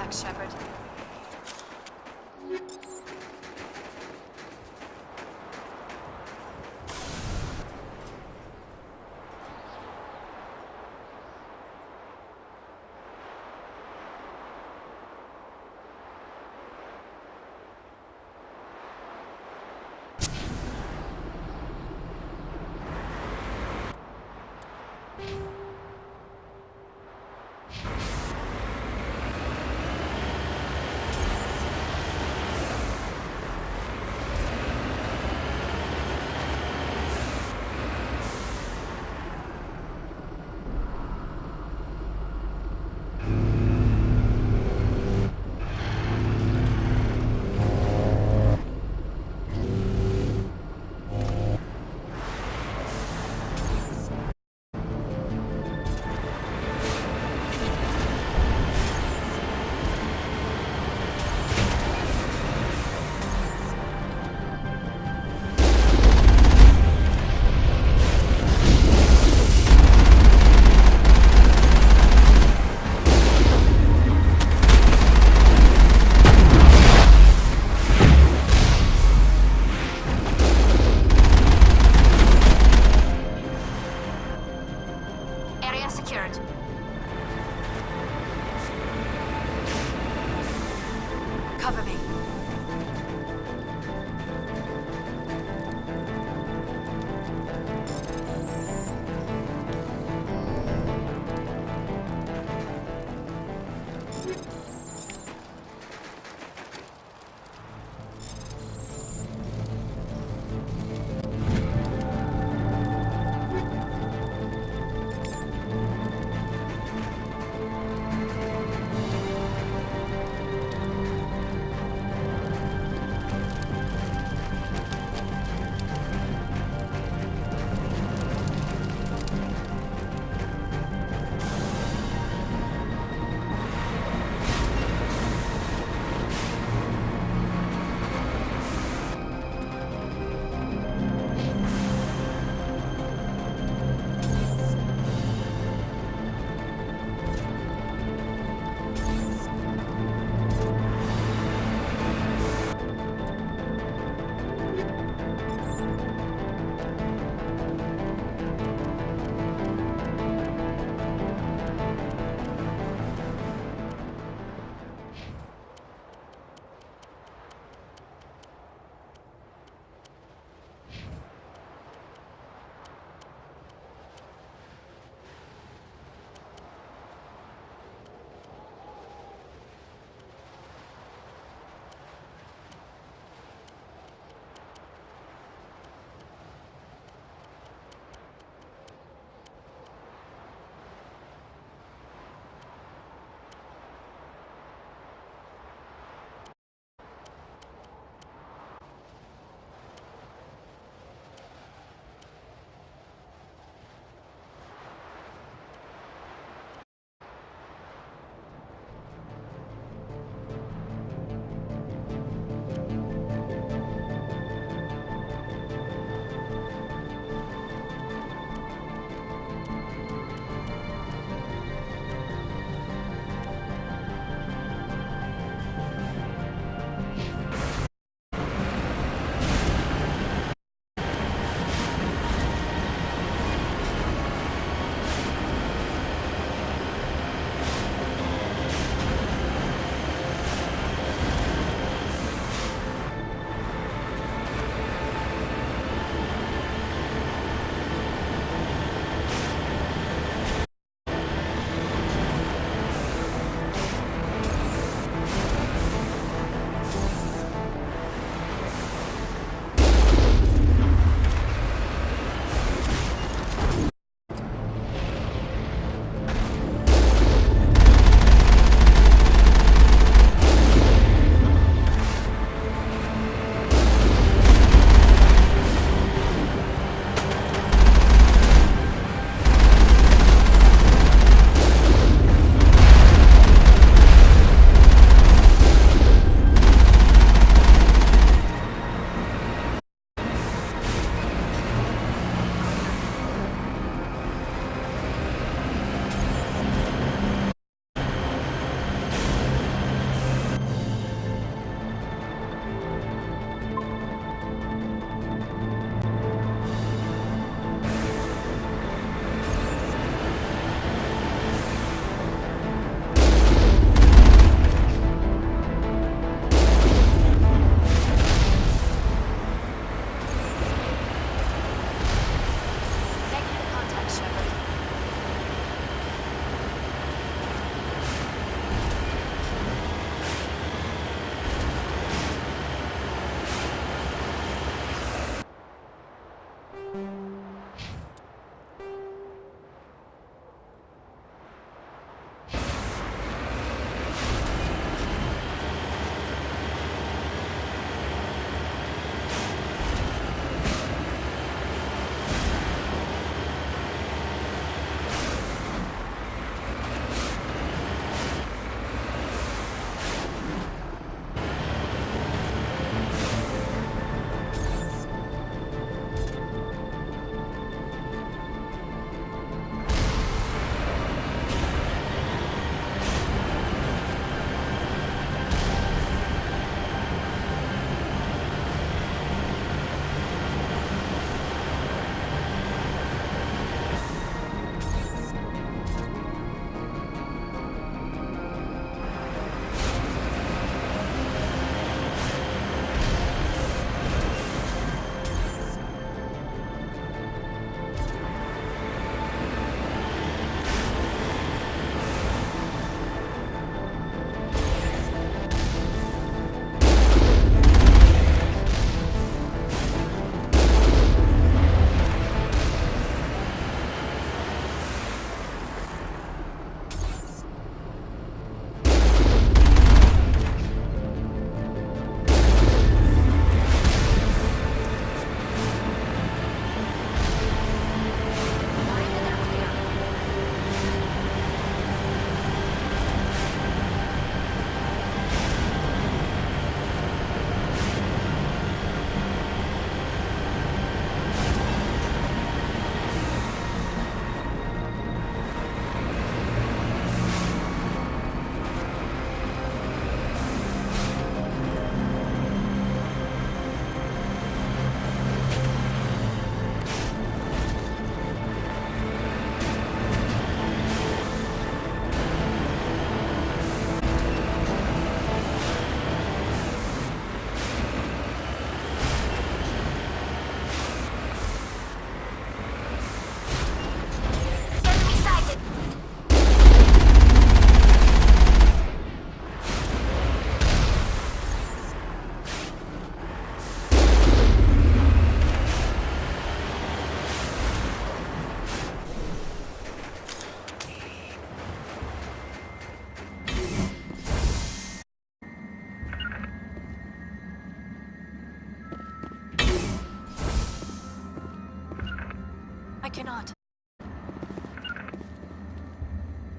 Thanks, Shepard. Area secured. Cover me.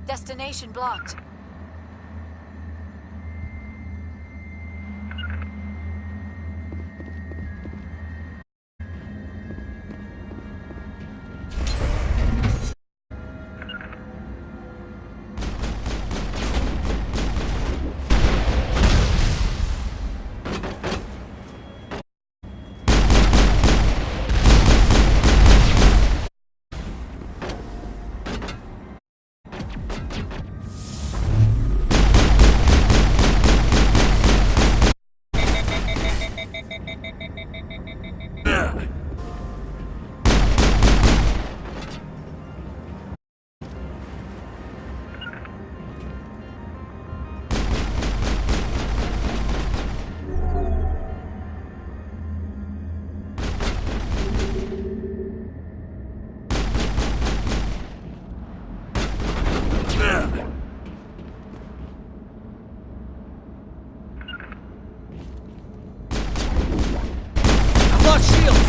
Destination blocked. I've lost shields!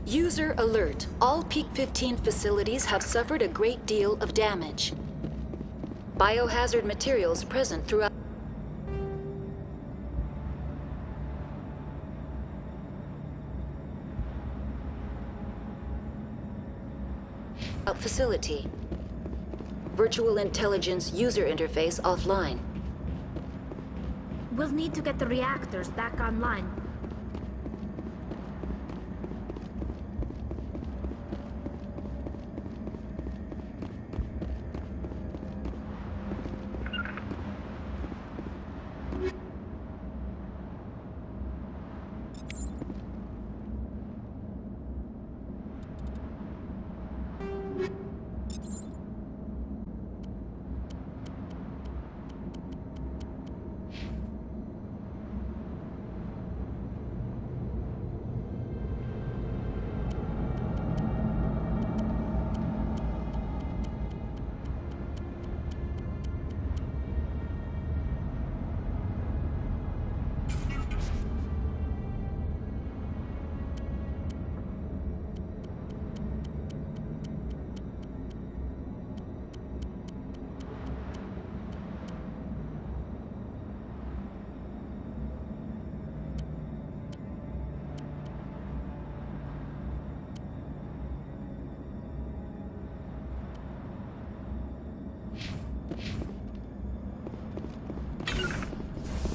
User alert. All Peak 15 facilities have suffered a great deal of damage. Biohazard materials present throughout facility. Virtual intelligence user interface offline. We'll need to get the reactors back online.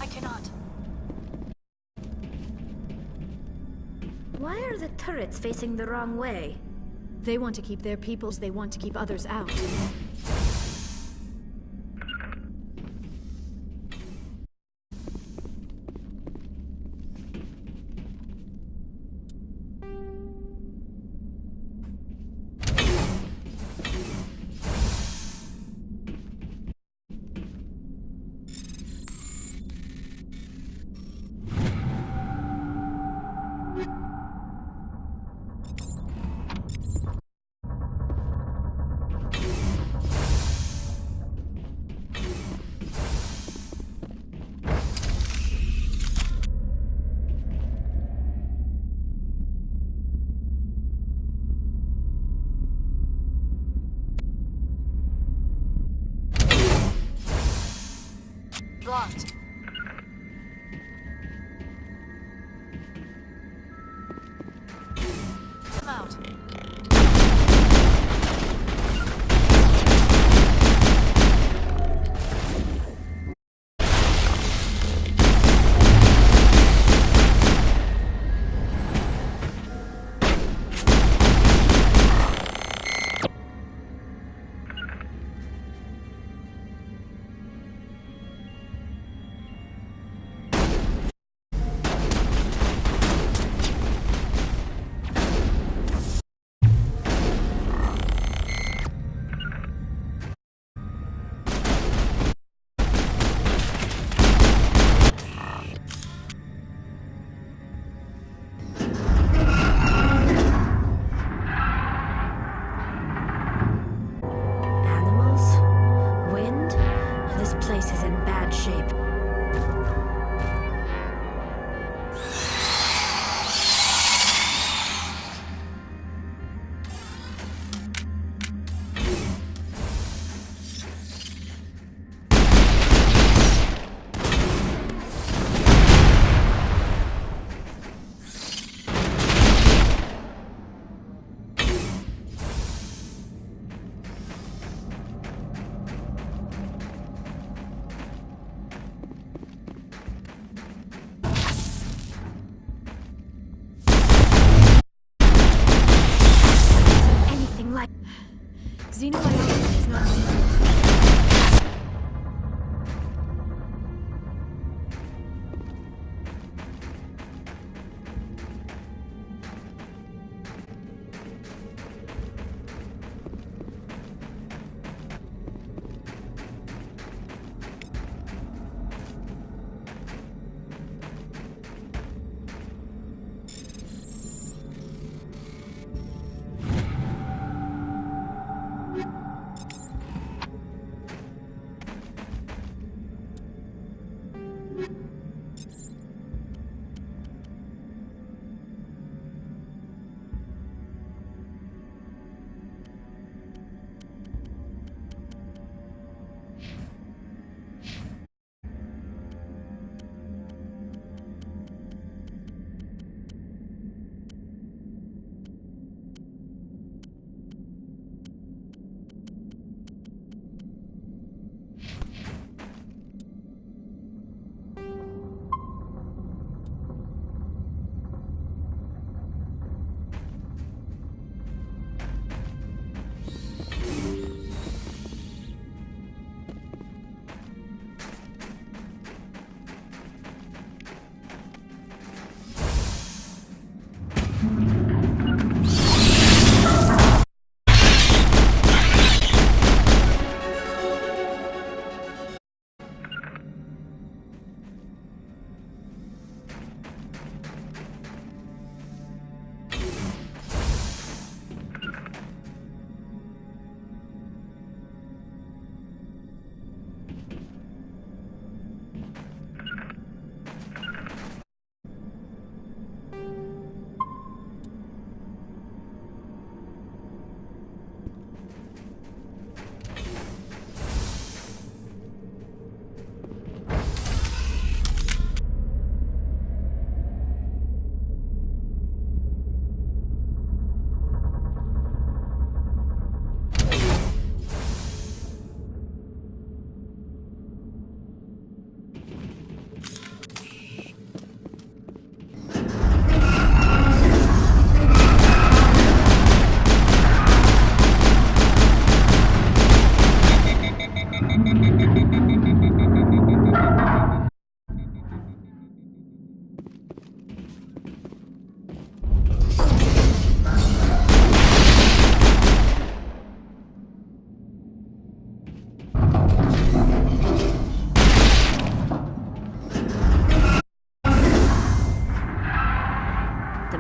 I cannot. Why are the turrets facing the wrong way? They want to keep their peoples, they want to keep others out. Blocked. I'm out. Xenobiology is not my field.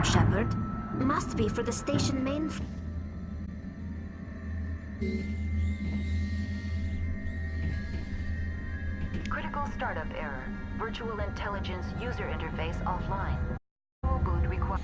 Shepard. Must be for the station main. Critical startup error. Virtual intelligence user interface offline. Boot required.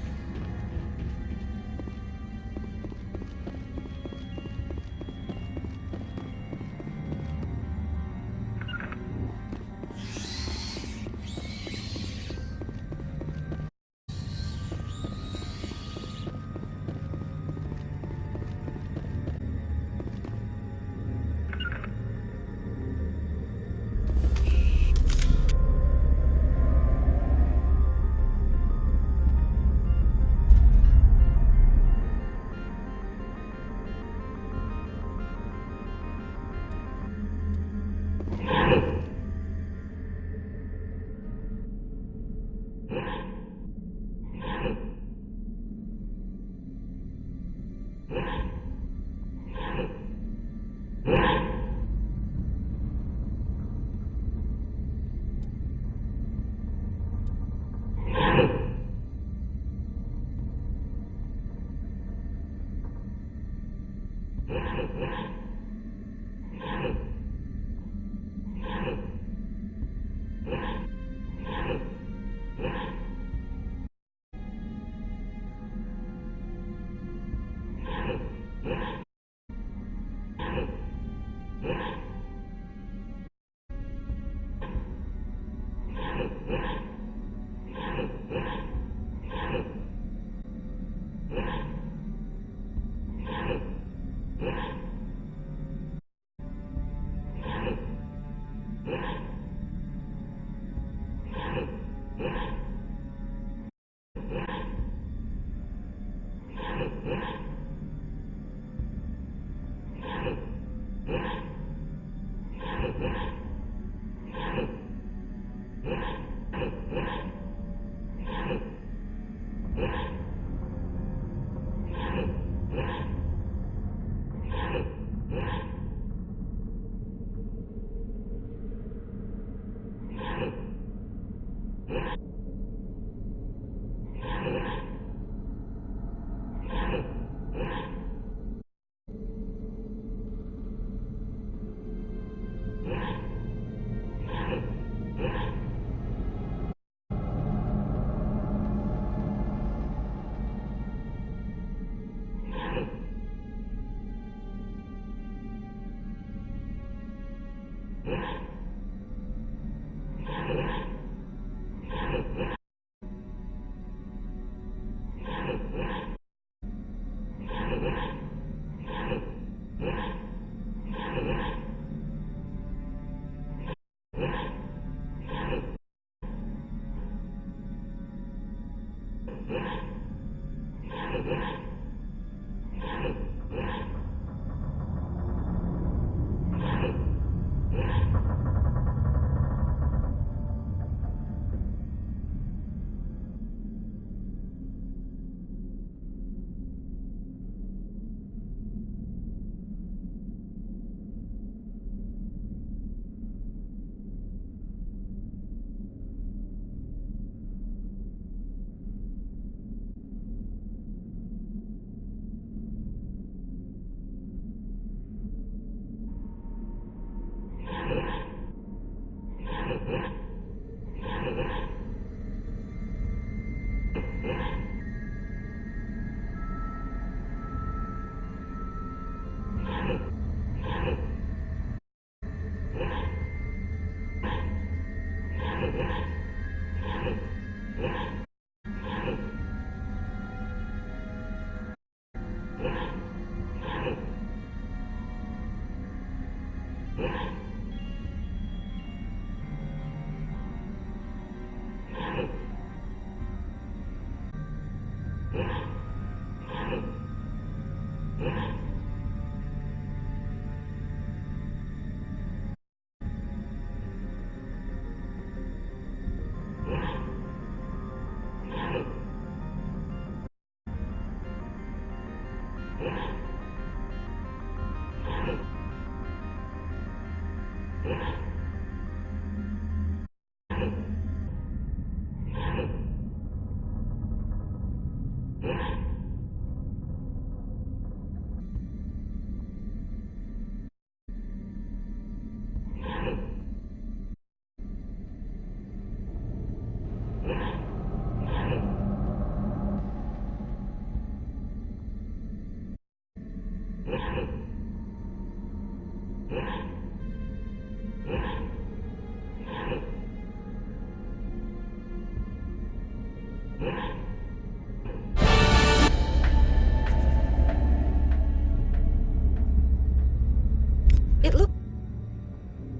It looks...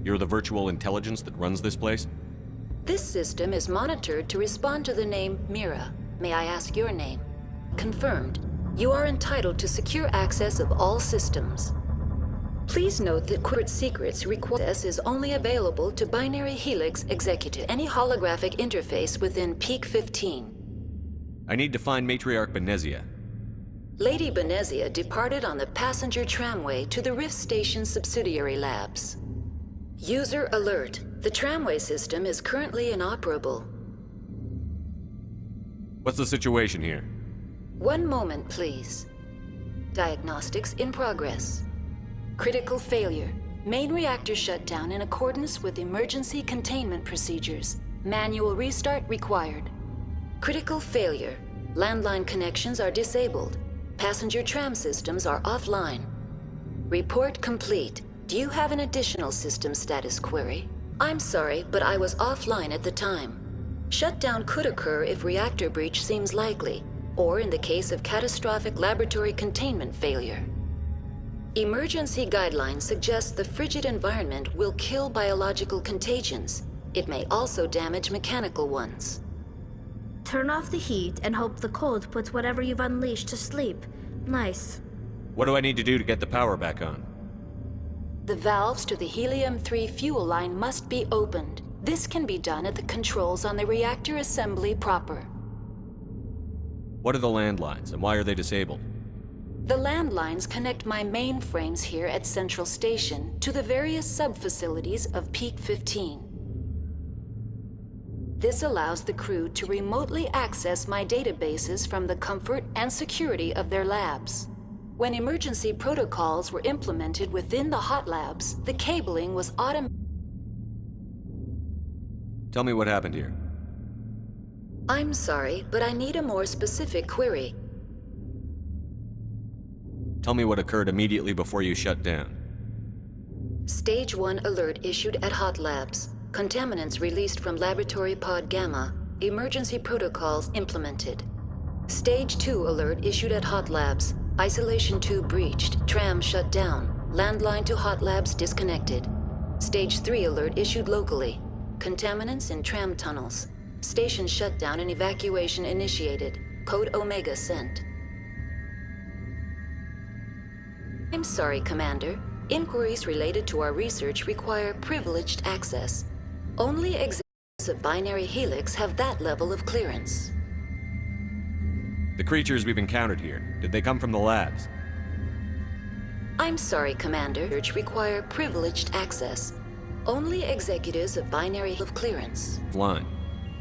You're the virtual intelligence that runs this place? This system is monitored to respond to the name Mira. May I ask your name? Confirmed. You are entitled to secure access of all systems. Please note that corporate secrets access is only available to Binary Helix Executive. Any holographic interface within Peak 15. I need to find Matriarch Benezia. Lady Benezia departed on the passenger tramway to the Rift Station subsidiary labs. User alert. The tramway system is currently inoperable. What's the situation here? One moment, please. Diagnostics in progress. Critical failure. Main reactor shut down in accordance with emergency containment procedures. Manual restart required. Critical failure. Landline connections are disabled. Passenger tram systems are offline. Report complete. Do you have an additional system status query? I'm sorry, but I was offline at the time. Shutdown could occur if reactor breach seems likely, or in the case of catastrophic laboratory containment failure. Emergency guidelines suggest the frigid environment will kill biological contagions. It may also damage mechanical ones. Turn off the heat and hope the cold puts whatever you've unleashed to sleep. Nice. What do I need to do to get the power back on? The valves to the helium-3 fuel line must be opened. This can be done at the controls on the reactor assembly proper. What are the landlines, and why are they disabled? The landlines connect my mainframes here at Central Station to the various sub-facilities of Peak 15. This allows the crew to remotely access my databases from the comfort and security of their labs. When emergency protocols were implemented within the hot labs, the cabling was automatic. Tell me what happened here. I'm sorry, but I need a more specific query. Tell me what occurred immediately before you shut down. Stage 1 alert issued at hot labs. Contaminants released from Laboratory Pod Gamma. Emergency protocols implemented. Stage 2 alert issued at hot labs. Isolation tube breached. Tram shut down. Landline to hot labs disconnected. Stage 3 alert issued locally. Contaminants in tram tunnels. Station shutdown and evacuation initiated. Code Omega sent. I'm sorry, Commander. Inquiries related to our research require privileged access. Only executives of Binary Helix have that level of clearance. The creatures we've encountered here, did they come from the labs? I'm sorry, Commander. Research require privileged access. Only executives of Binary have clearance. Line.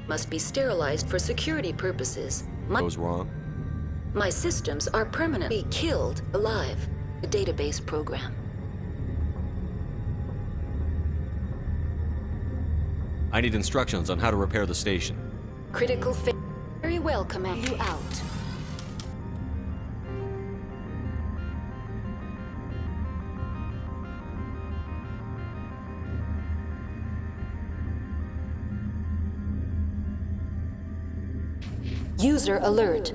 Must be sterilized for security purposes. Goes wrong? My systems are permanently killed alive. A database program. I need instructions on how to repair the station. Critical failure. Very well, Command. You out. User alert.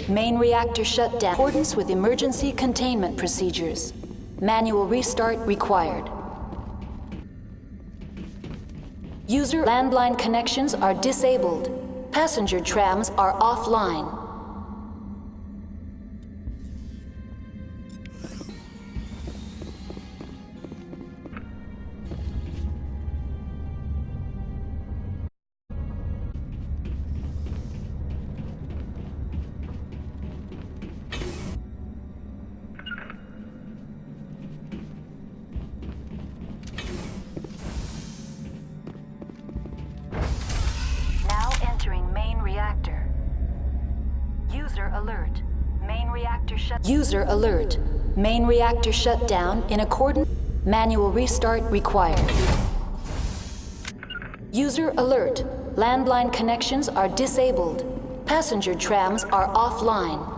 Main reactor shut down. In accordance with emergency containment procedures. Manual restart required. User landline connections are disabled. Passenger trams are offline. reactor shut. User alert. Main reactor shut down in accordance. Manual restart required. User alert. Landline connections are disabled. Passenger trams are offline.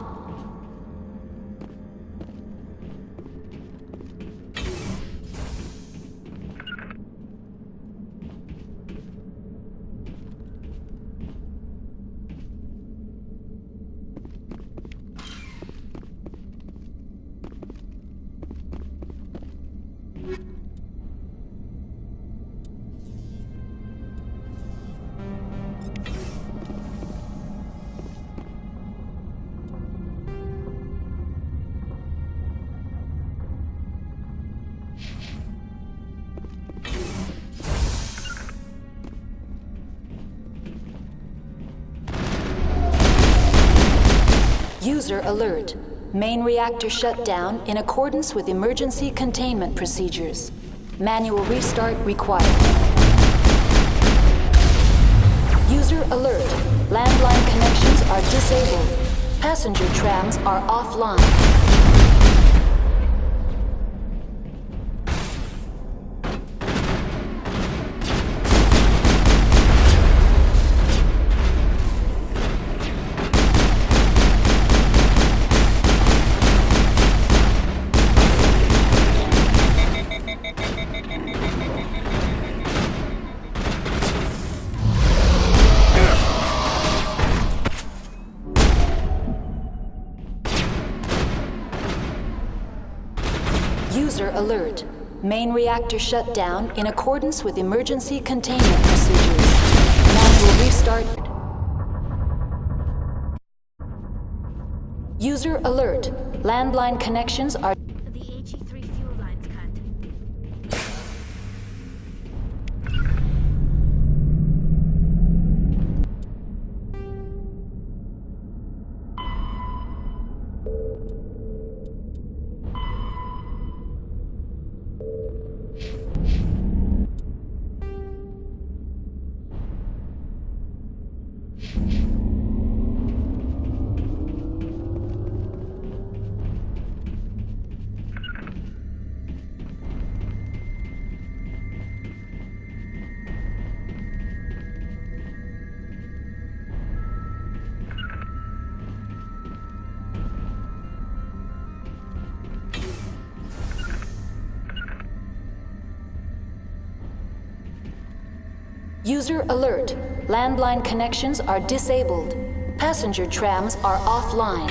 User alert. Main reactor shut down in accordance with emergency containment procedures. Manual restart required. User alert. Landline connections are disabled. Passenger trams are offline. User alert. Main reactor shut down in accordance with emergency containment procedures. Manual restart. User alert. Landline connections are... The HE3 fuel line's cut. User alert. Landline connections are disabled. Passenger trams are offline.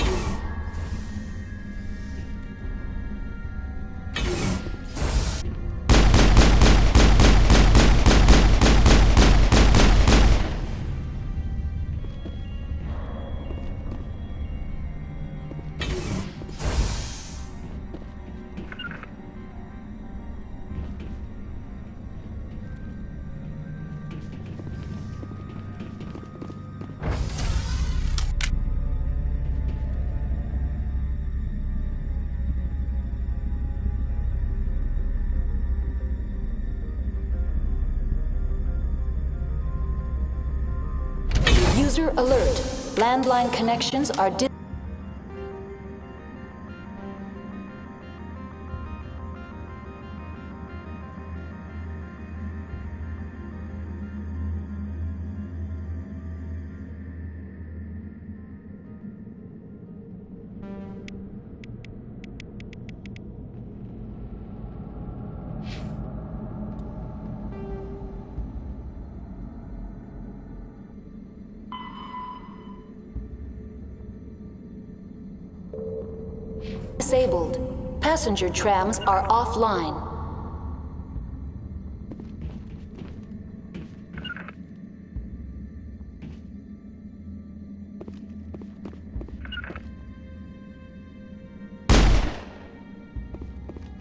User alert. Landline connections are disabled. Passenger trams are offline.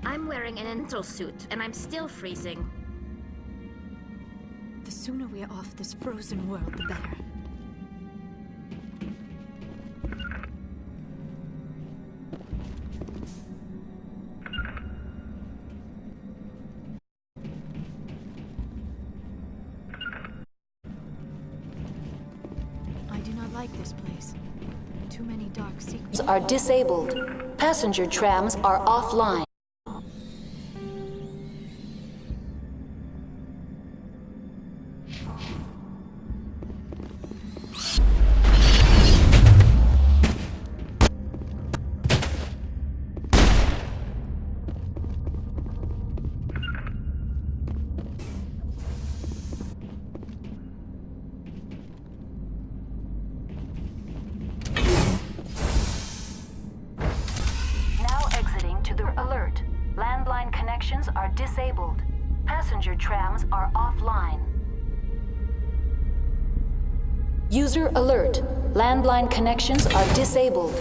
I'm wearing an entel suit, and I'm still freezing. The sooner we're off this frozen world, the better. I do not like this place. Too many dark secrets. Are disabled. Passenger trams are offline. Alert. Landline connections are disabled. Passenger trams are offline. User alert. Landline connections are disabled.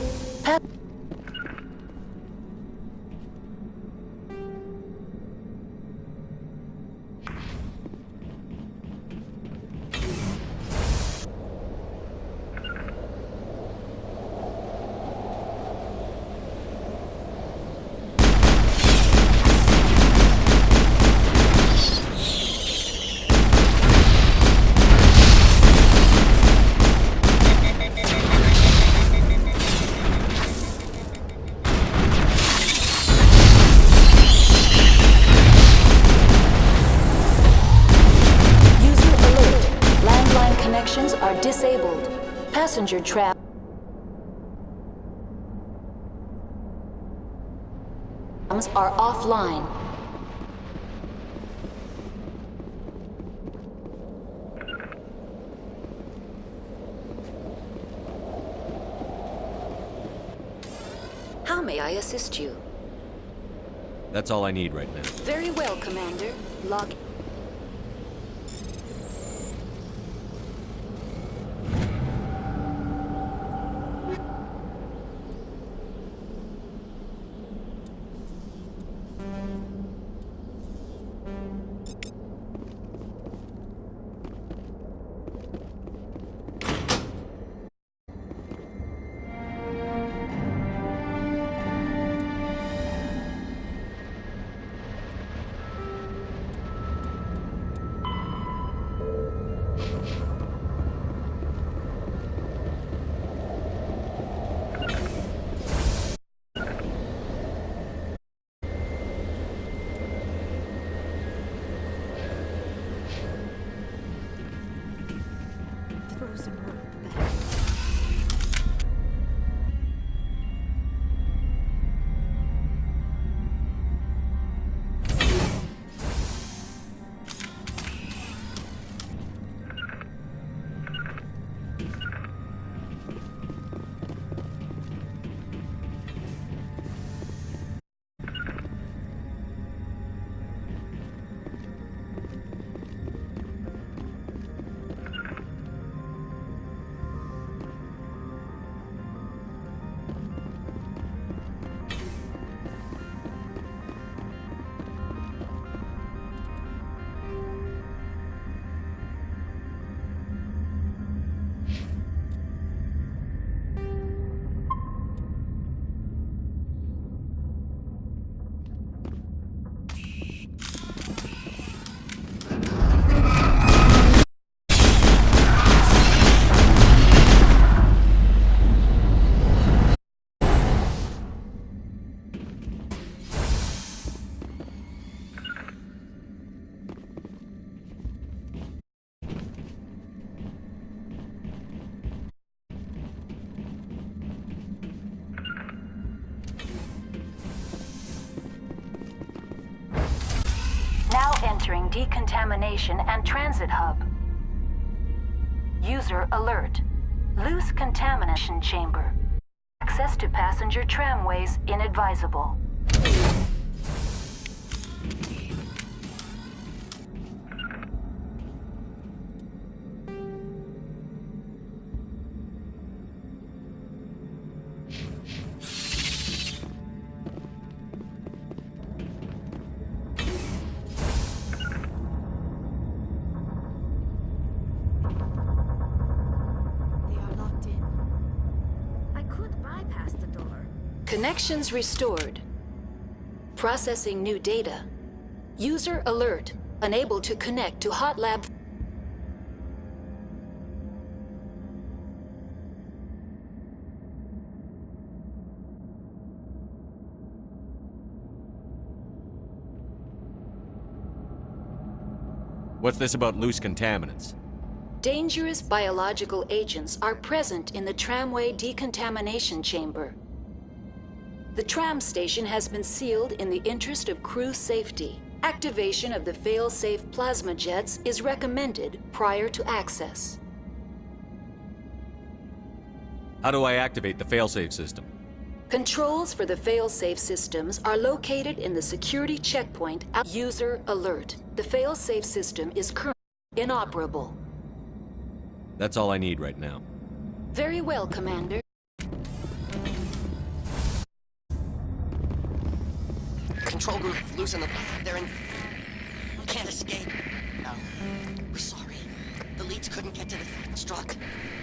Disabled. Passenger trams are offline. How may I assist you? That's all I need right now. Very well, Commander. Log. Frozen world, the better. Now entering decontamination and transit hub. User alert. Loose contamination chamber. Access to passenger tramways inadvisable. Connections restored. Processing new data. User alert. Unable to connect to hot lab. What's this about loose contaminants? Dangerous biological agents are present in the tramway decontamination chamber. The tram station has been sealed in the interest of crew safety. Activation of the fail-safe plasma jets is recommended prior to access. How do I activate the failsafe system? Controls for the fail-safe systems are located in the security checkpoint. User alert. The fail-safe system is currently inoperable. That's all I need right now. Very well, Commander. Control group, loosen them. They're in... We can't escape. No. We're sorry. The leads couldn't get to the struck.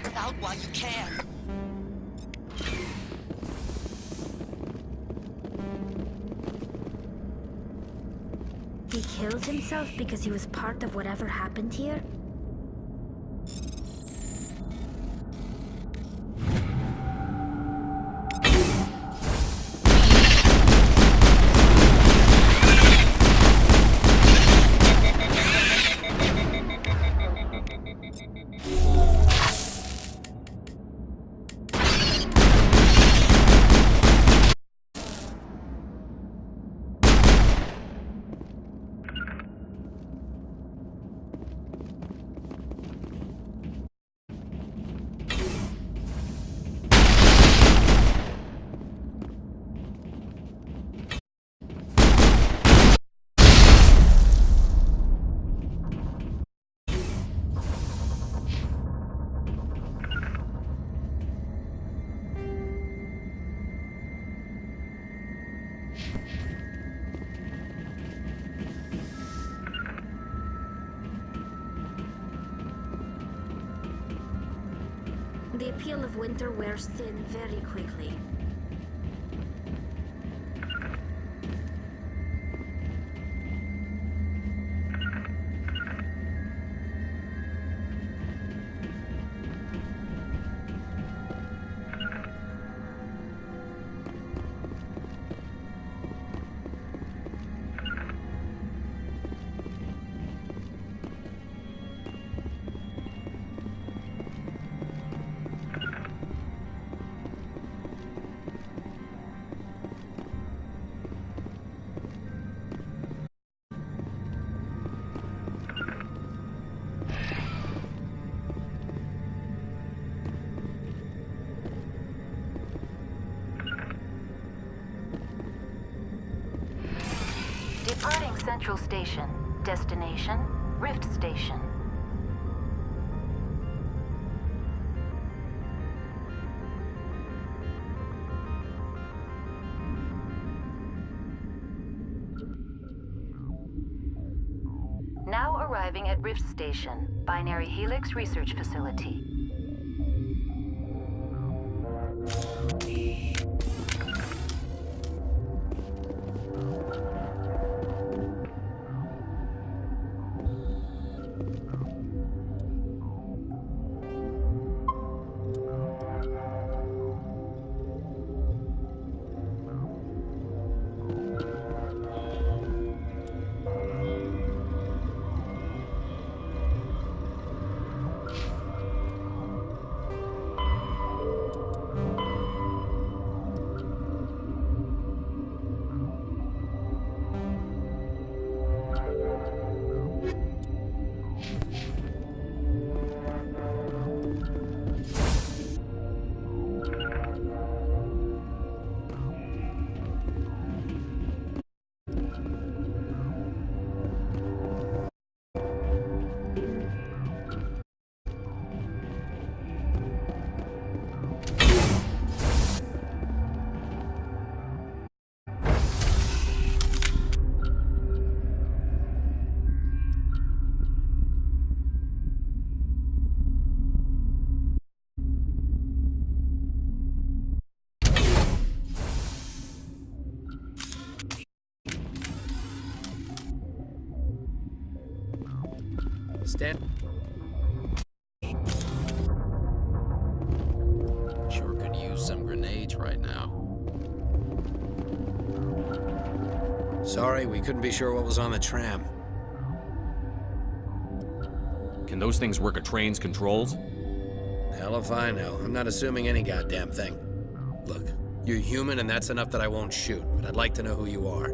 Get out while you can. He killed himself because he was part of whatever happened here? The appeal of winter wears thin very quickly. Departing Central Station. Destination, Rift Station. Now arriving at Rift Station, Binary Helix Research Facility. Stand. Sure could use some grenades right now. Sorry, we couldn't be sure what was on the tram. Can those things work a train's controls? Hell if I know. I'm not assuming any goddamn thing. Look, you're human and that's enough that I won't shoot, but I'd like to know who you are.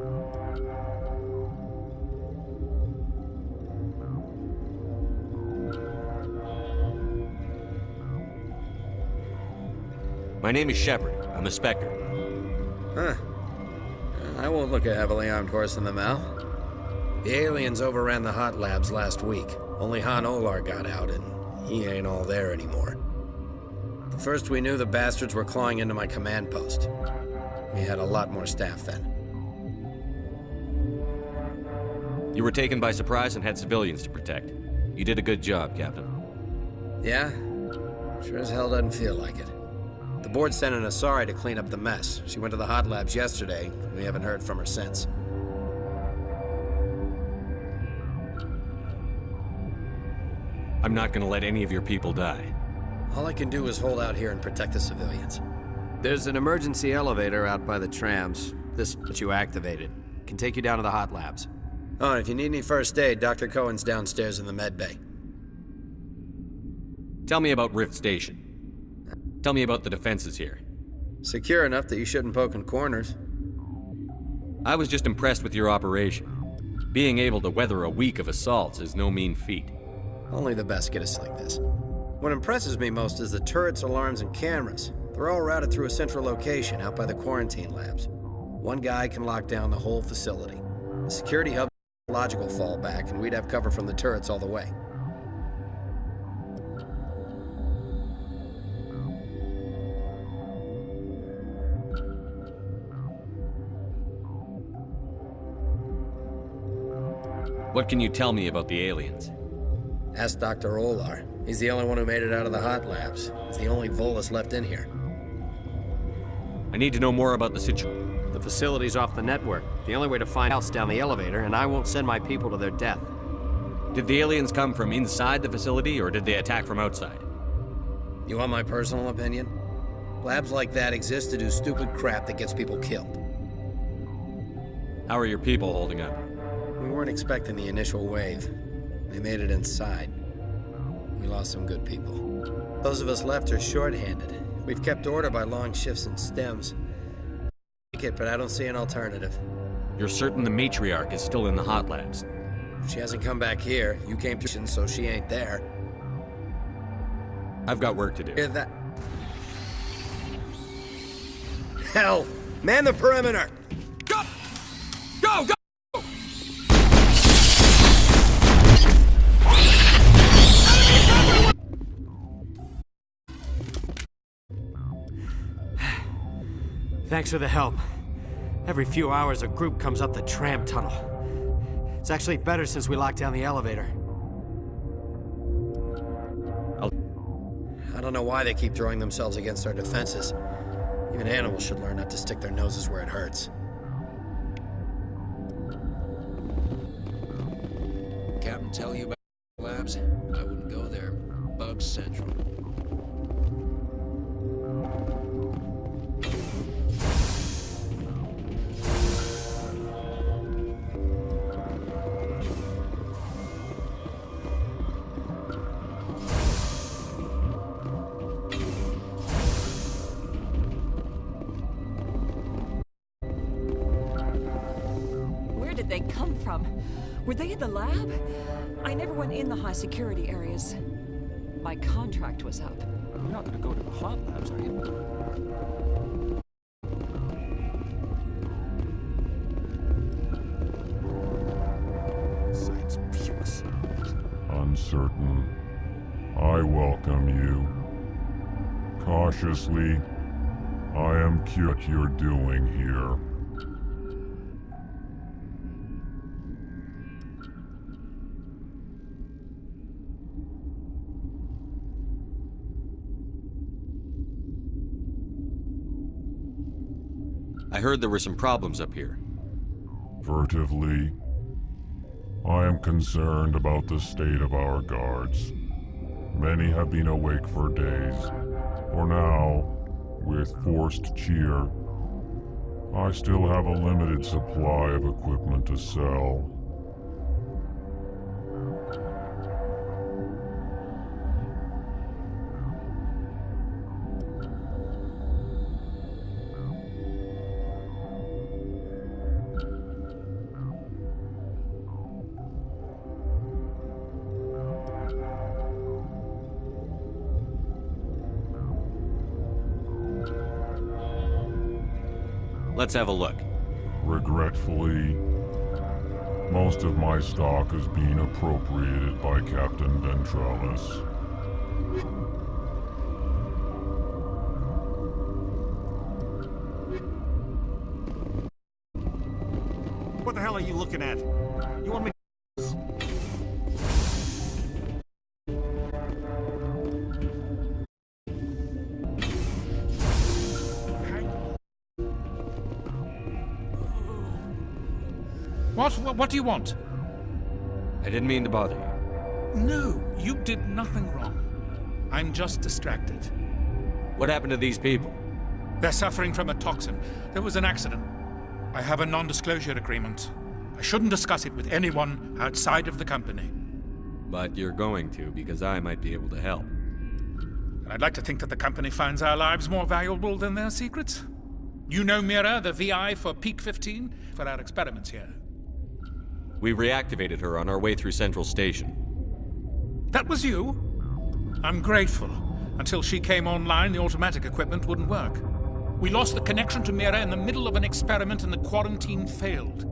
My name is Shepard. I'm a Spectre. Huh. I won't look a heavily armed horse in the mouth. The aliens overran the hot labs last week. Only Han Olar got out, and he ain't all there anymore. The first we knew, the bastards were clawing into my command post. We had a lot more staff then. You were taken by surprise and had civilians to protect. You did a good job, Captain. Yeah? Sure as hell doesn't feel like it. The board sent an Asari to clean up the mess. She went to the hot labs yesterday. We haven't heard from her since. I'm not gonna let any of your people die. All I can do is hold out here and protect the civilians. There's an emergency elevator out by the trams. This that you activated. Can take you down to the hot labs. Oh, and if you need any first aid, Dr. Cohen's downstairs in the med bay. Tell me about Rift Station. Tell me about the defenses here. Secure enough that you shouldn't poke in corners. I was just impressed with your operation. Being able to weather a week of assaults is no mean feat. Only the best get us like this. What impresses me most is the turrets, alarms, and cameras. They're all routed through a central location out by the quarantine labs. One guy can lock down the whole facility. The security hub is a logical fallback, and we'd have cover from the turrets all the way. What can you tell me about the aliens? Ask Dr. Olar. He's the only one who made it out of the hot labs. He's the only Volus left in here. I need to know more about the situation. The facility's off the network. The only way to find out's down the elevator, and I won't send my people to their death. Did the aliens come from inside the facility, or did they attack from outside? You want my personal opinion? Labs like that exist to do stupid crap that gets people killed. How are your people holding up? We weren't expecting the initial wave. They made it inside. We lost some good people. Those of us left are short-handed. We've kept order by long shifts and stems. But I don't see an alternative. You're certain the matriarch is still in the hot labs? She hasn't come back here. You came through, so she ain't there. I've got work to do. Hear that? Hell! Man the perimeter! Go! Go! Go! Thanks for the help. Every few hours, a group comes up the tram tunnel. It's actually better since we locked down the elevator. I don't know why they keep throwing themselves against our defenses. Even animals should learn not to stick their noses where it hurts. Captain tell you about labs? I wouldn't go there. Bugs Central. Where did they come from? Were they in the lab? I never went in the high security areas. My contract was up. You're not gonna go to the hot labs, are you? Science pus. Uncertain. I welcome you. Cautiously, I am curious what you're doing here. I heard there were some problems up here. Furtively, I am concerned about the state of our guards. Many have been awake for days. For now, with forced cheer, I still have a limited supply of equipment to sell. Let's have a look. Regretfully, most of my stock is being appropriated by Captain Ventralis. What the hell are you looking at? You want me What do you want? I didn't mean to bother you. No, you did nothing wrong. I'm just distracted. What happened to these people? They're suffering from a toxin. There was an accident. I have a non-disclosure agreement. I shouldn't discuss it with anyone outside of the company. But you're going to, because I might be able to help. And I'd like to think that the company finds our lives more valuable than their secrets. You know Mira, the VI for Peak 15, for our experiments here. We reactivated her on our way through Central Station. That was you? I'm grateful. Until she came online, the automatic equipment wouldn't work. We lost the connection to Mira in the middle of an experiment and the quarantine failed.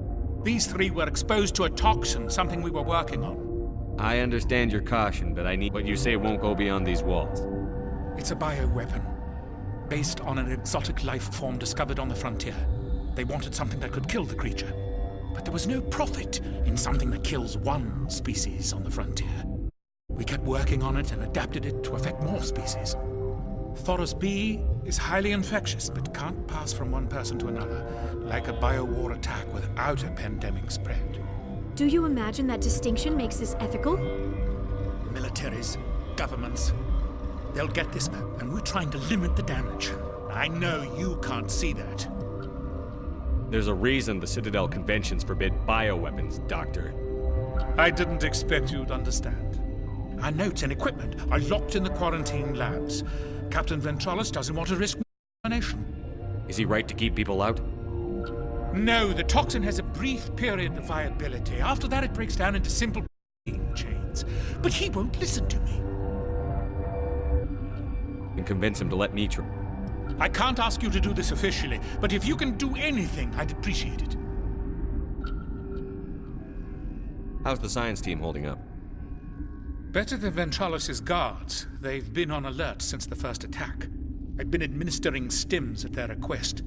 These three were exposed to a toxin, something we were working on. I understand your caution, but I need what you say won't go beyond these walls. It's a bioweapon, based on an exotic life form discovered on the frontier. They wanted something that could kill the creature. But there was no profit in something that kills one species on the frontier. We kept working on it and adapted it to affect more species. Thoros B is highly infectious, but can't pass from one person to another, like a biowar attack without a pandemic spread. Do you imagine that distinction makes this ethical? Militaries, governments, they'll get this, and we're trying to limit the damage. I know you can't see that. There's a reason the Citadel conventions forbid bioweapons, Doctor. I didn't expect you'd understand. Our notes and equipment are locked in the quarantine labs. Captain Ventralis doesn't want to risk contamination. Is he right to keep people out? No, the toxin has a brief period of viability. After that, it breaks down into simple chains. But he won't listen to me. And convince him to let me try. I can't ask you to do this officially, but if you can do anything, I'd appreciate it. How's the science team holding up? Better than Ventralis' guards. They've been on alert since the first attack. I've been administering stims at their request.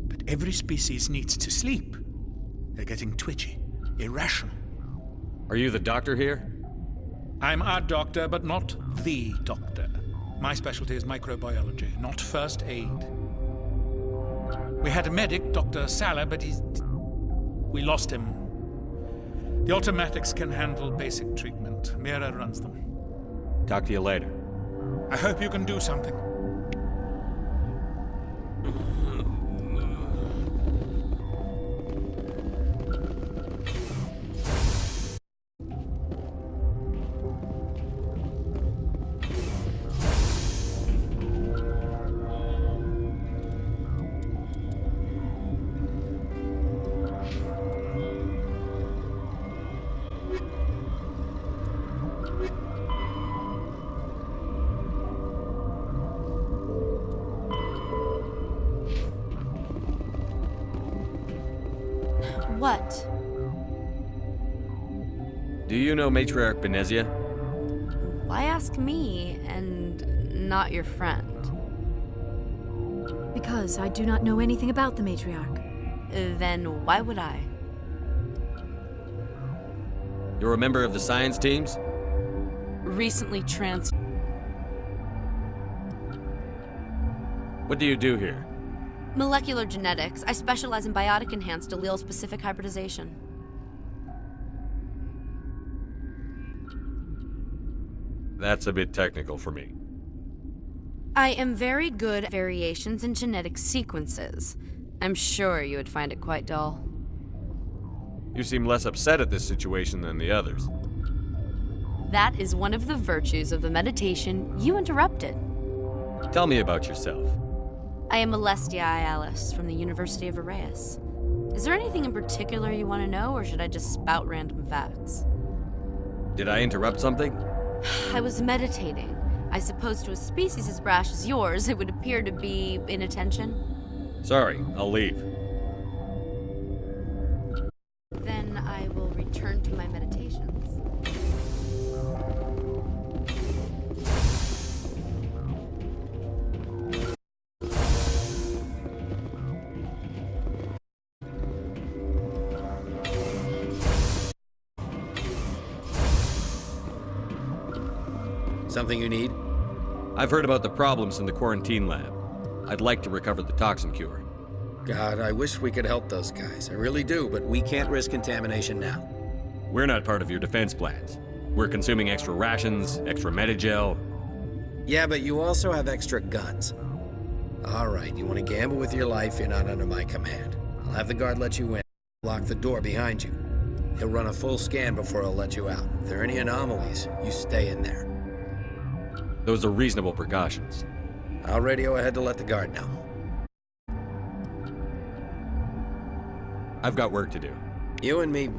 But every species needs to sleep. They're getting twitchy, irrational. Are you the doctor here? I'm a doctor, but not the doctor. My specialty is microbiology, not first aid. We had a medic, Dr. Salah, but we lost him. The automatics can handle basic treatment. Mira runs them. Talk to you later. I hope you can do something. What? Do you know Matriarch Benezia? Why ask me and not your friend? Because I do not know anything about the Matriarch. Then why would I? You're a member of the science teams? Recently What do you do here? Molecular genetics. I specialize in biotic-enhanced allele-specific hybridization. That's a bit technical for me. I am very good at variations in genetic sequences. I'm sure you would find it quite dull. You seem less upset at this situation than the others. That is one of the virtues of the meditation you interrupted. Tell me about yourself. I am Alestia Alice from the University of Arraeus. Is there anything in particular you want to know, or should I just spout random facts? Did I interrupt something? I was meditating. I suppose to a species as brash as yours, it would appear to be inattention. Sorry, I'll leave. Something you need? I've heard about the problems in the quarantine lab. I'd like to recover the toxin cure. God, I wish we could help those guys. I really do, but we can't risk contamination now. We're not part of your defense plans. We're consuming extra rations, extra Medigel. Yeah, but you also have extra guns. All right, you want to gamble with your life, you're not under my command. I'll have the guard let you in. Lock the door behind you. He'll run a full scan before he'll let you out. If there are any anomalies, you stay in there. Those are reasonable precautions. I'll radio ahead to let the guard know. I've got work to do. You and me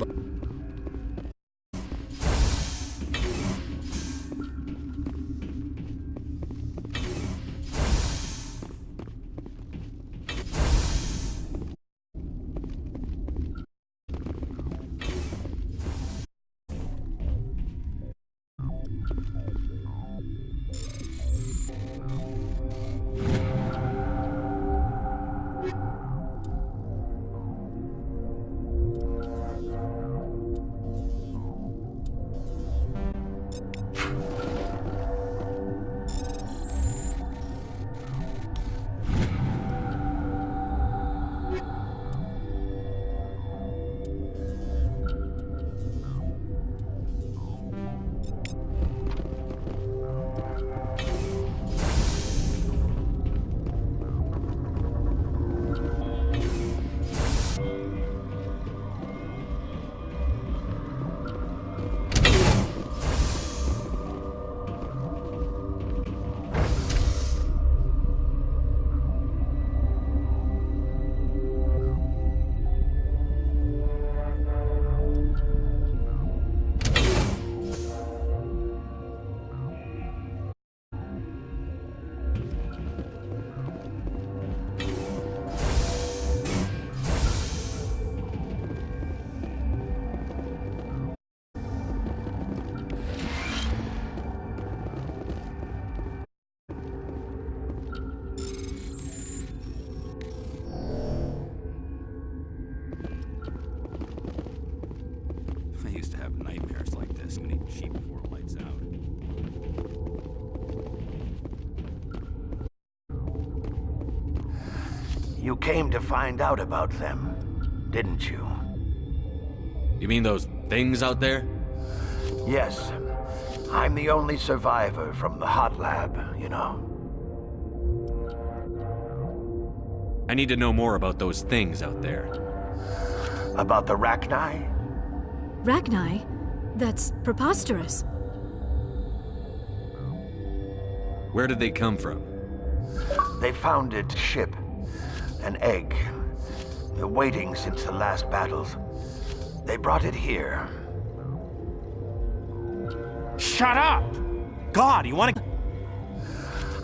You came to find out about them, didn't you? You mean those things out there? Yes. I'm the only survivor from the hot lab, you know. I need to know more about those things out there. About the Rachni? Rachni? That's preposterous. Where did they come from? They found it ship. An egg. Waiting since the last battles. They brought it here. Shut up! God, you wanna...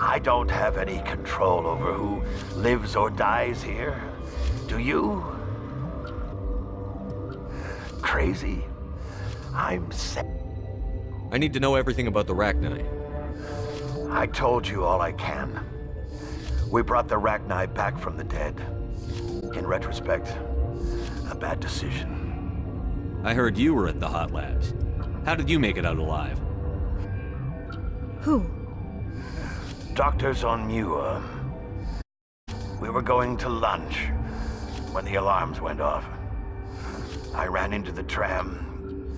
I don't have any control over who lives or dies here. Do you? Crazy? I'm sick. I need to know everything about the Rachni. I told you all I can. We brought the Rachni back from the dead. In retrospect, a bad decision. I heard you were at the hot labs. How did you make it out alive? Who? Doctors on Muir. We were going to lunch when the alarms went off. I ran into the tram,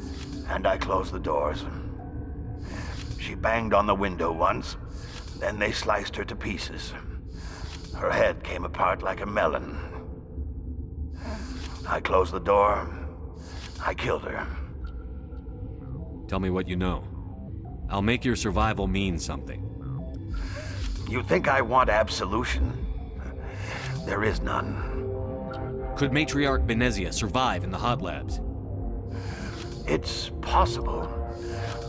and I closed the doors. She banged on the window once, then they sliced her to pieces. Her head came apart like a melon. I closed the door. I killed her. Tell me what you know. I'll make your survival mean something. You think I want absolution? There is none. Could Matriarch Benezia survive in the hot labs? It's possible.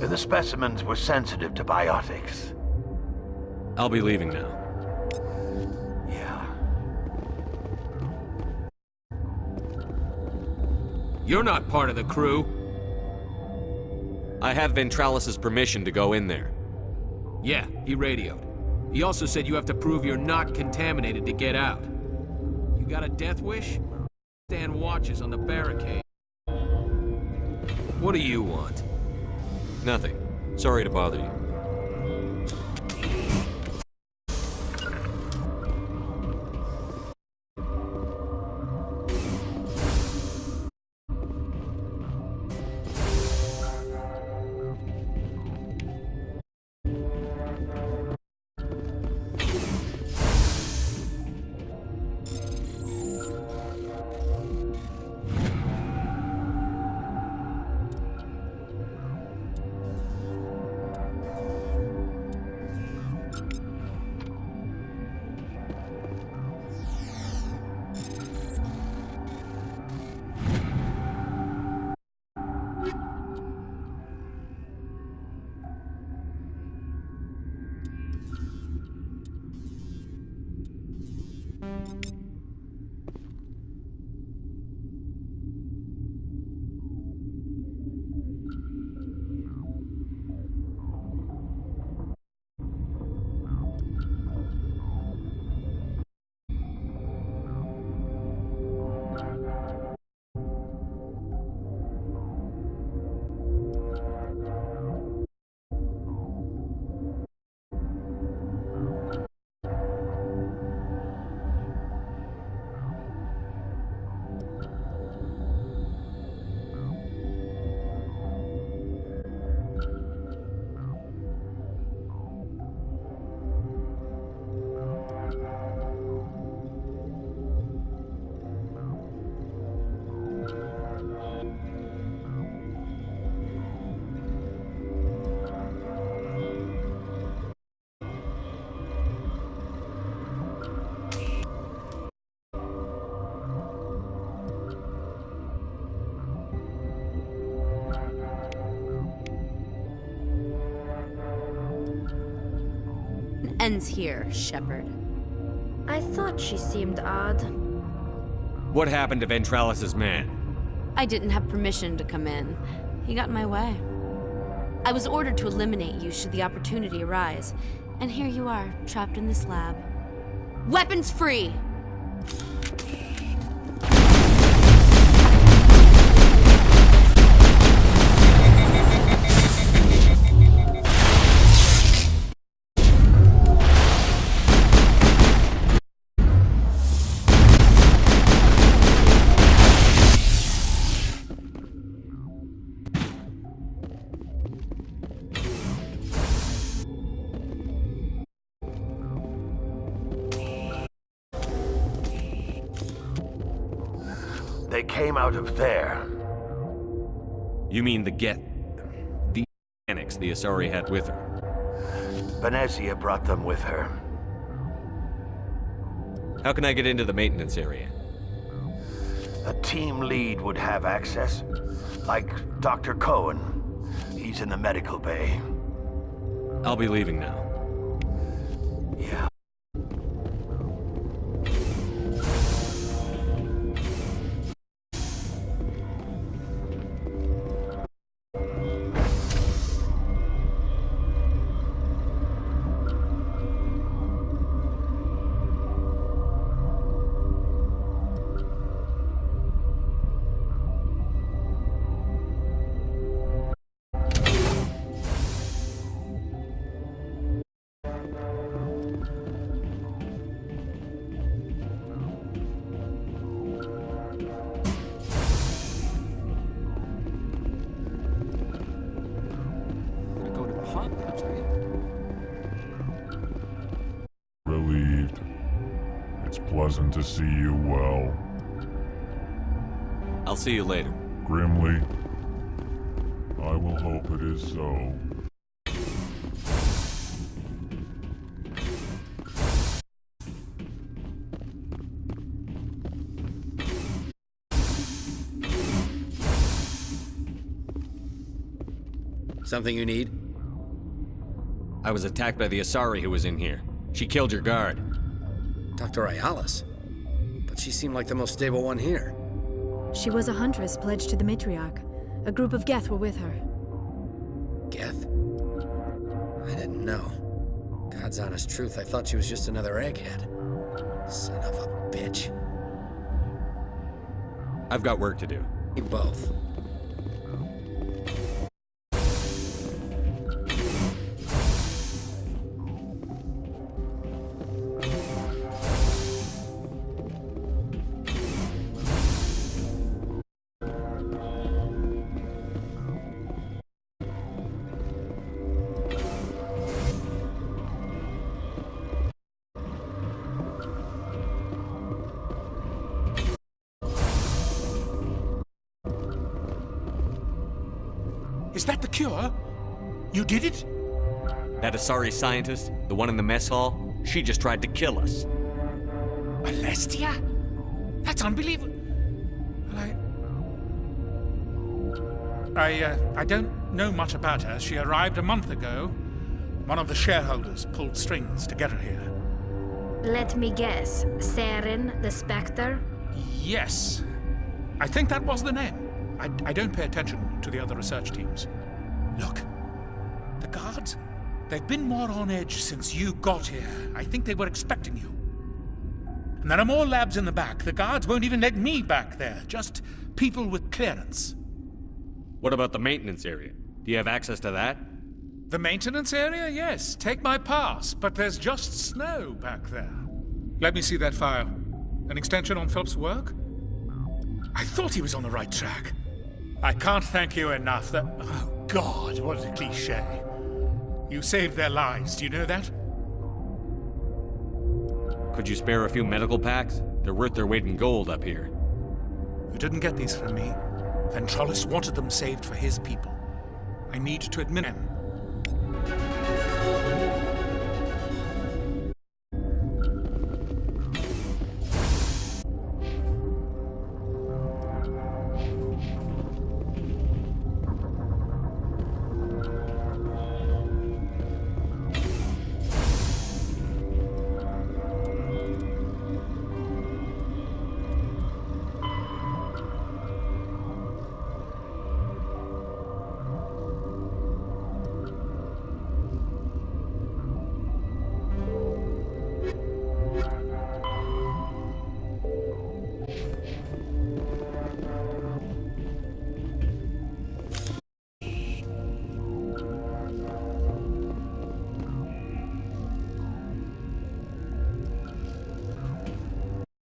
The specimens were sensitive to biotics. I'll be leaving now. Yeah. You're not part of the crew. I have Ventralis' permission to go in there. Yeah, he radioed. He also said you have to prove you're not contaminated to get out. You got a death wish? Stand watches on the barricade. What do you want? Nothing. Sorry to bother you. ends here, Shepard. I thought she seemed odd. What happened to Ventralis' man? I didn't have permission to come in. He got in my way. I was ordered to eliminate you should the opportunity arise. And here you are, trapped in this lab. Weapons free! They came out of there. You mean the annex the Asari had with her? Venezia brought them with her. How can I get into the maintenance area? A team lead would have access, like Dr. Cohen. He's in the medical bay. I'll be leaving now. Yeah. Relieved. It's pleasant to see you well. I'll see you later. Grimly, I will hope it is so. Something you need? I was attacked by the Asari who was in here. She killed your guard. Dr. Ayalis? But she seemed like the most stable one here. She was a huntress pledged to the matriarch. A group of Geth were with her. Geth? I didn't know. God's honest truth, I thought she was just another egghead. Son of a bitch. I've got work to do. You both. Is that the cure? You did it? That Asari scientist, the one in the mess hall, she just tried to kill us. Celestia? That's unbelievable. I don't know much about her. She arrived a month ago. One of the shareholders pulled strings to get her here. Let me guess. Saren, the Spectre? Yes. I think that was the name. I don't pay attention to the other research teams. Look, the guards, they've been more on edge since you got here. I think they were expecting you. And there are more labs in the back. The guards won't even let me back there. Just people with clearance. What about the maintenance area? Do you have access to that? The maintenance area? Yes. Take my pass. But there's just snow back there. Let me see that file. An extension on Philip's work? I thought he was on the right track. I can't thank you enough. Oh, God, what a cliché. You saved their lives, do you know that? Could you spare a few medical packs? They're worth their weight in gold up here. You didn't get these from me. Ventralis wanted them saved for his people. I need to admit them.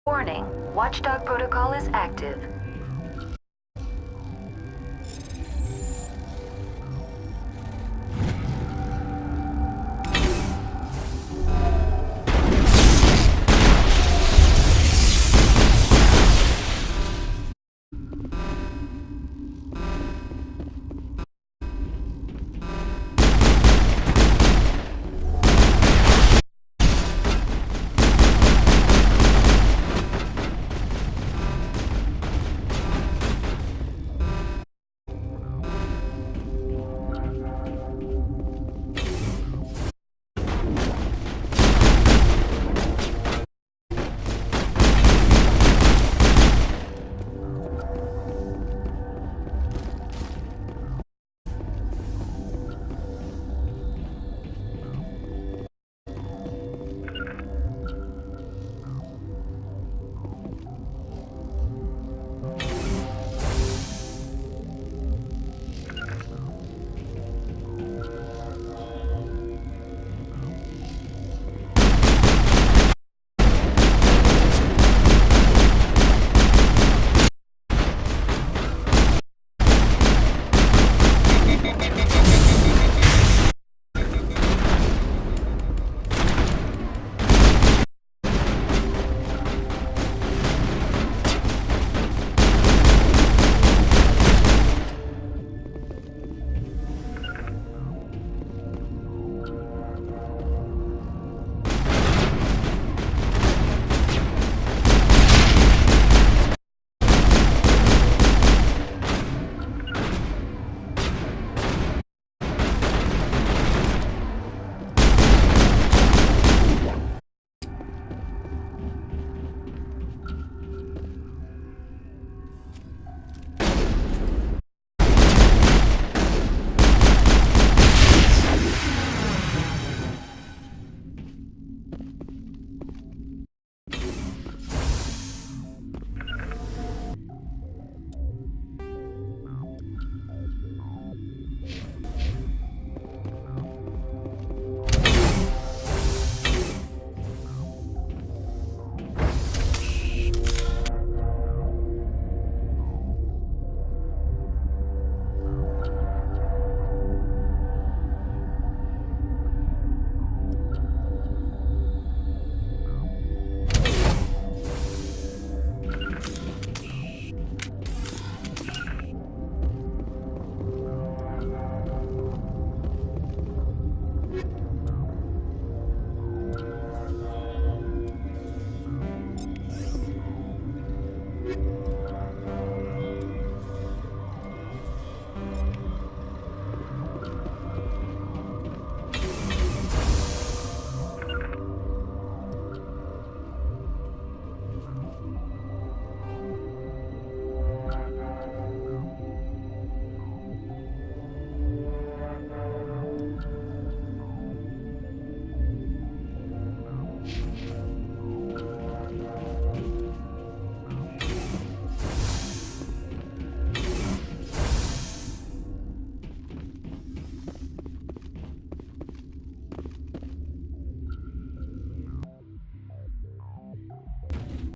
Warning, Watchdog protocol is active.